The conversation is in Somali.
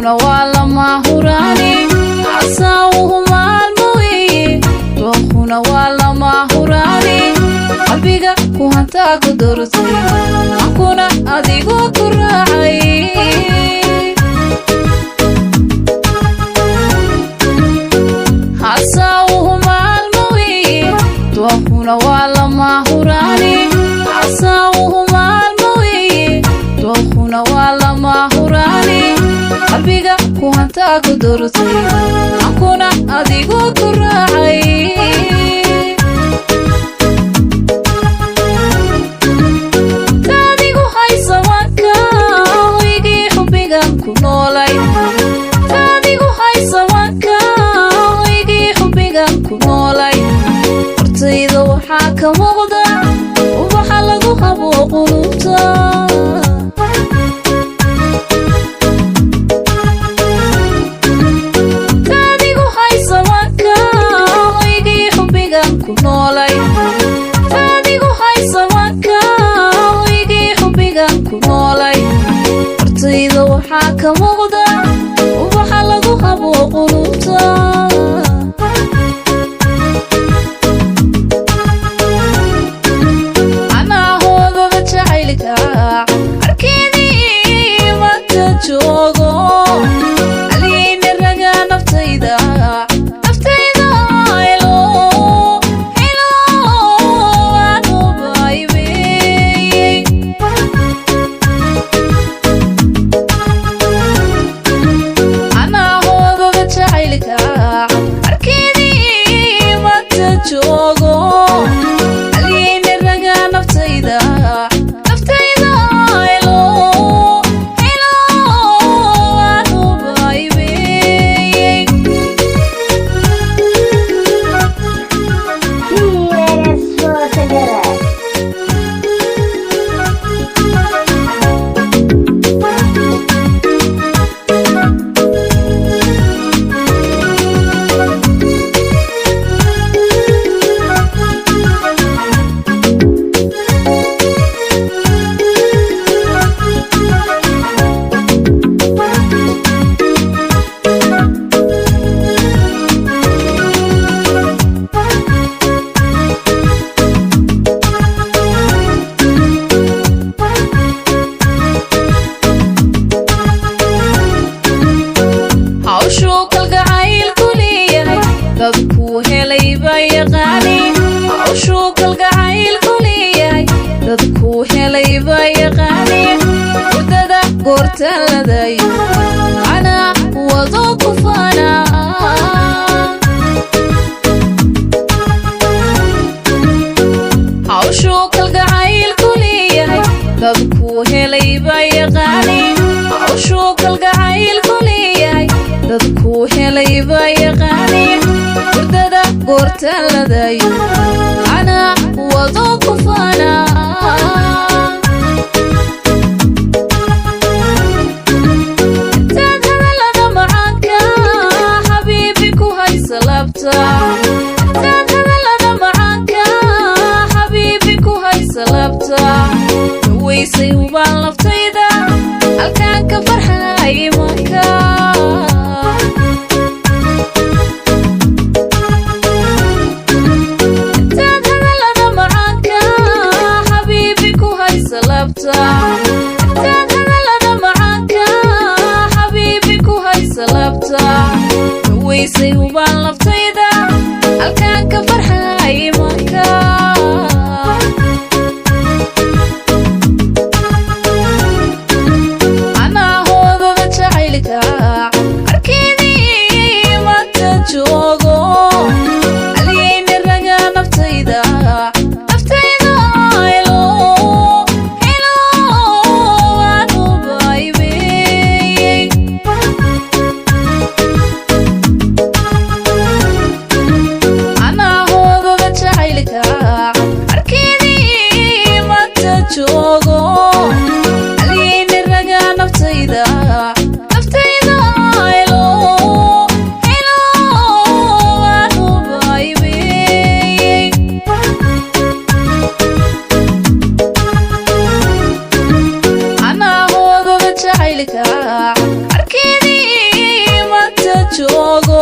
دوحنا ولا ما هراني عصاوهما الموي دوحنا ولا ما هراني قلبيك وهانتا قدرتي أكون أديقو كراعي عصاوهما الموي دوحنا ولا ما هراني عصاوهما الموي دوحنا ولا ما هراني قلبيك وهانتا قدرتي أكون أديقو كراعي تاديقو هاي سواكا ويجي حبيك كنولاي تاديقو هاي سواكا ويجي حبيك كنولاي ارتيدو وحاكا مغدا وبحلقو هبو قلوبتا حاكا مغدا وبحلقو هبو قلوبتا أنا هو بجعلك أركيني ما تجوغو عليني الرقا نفتيدا dadku helay bay yaqaani awshu kalgacayl kuliyay dadku helay bay yaqaani wadada goorta ladayo ana wado kufana awshu kalgacayl kuliyay dadku helay bay yaqaani awshu kalgacayl kuliyay dadku helay bay yaqaani wadada goorta ladayo ana wado kufana tad hadalada macaanka xabiibi ku haysa labta tad hadalada macaanka xabiibi ku haysa labta waysay ubaan laftayda halkaan ka farxay imanka jacaylka arkeedii maanta joogo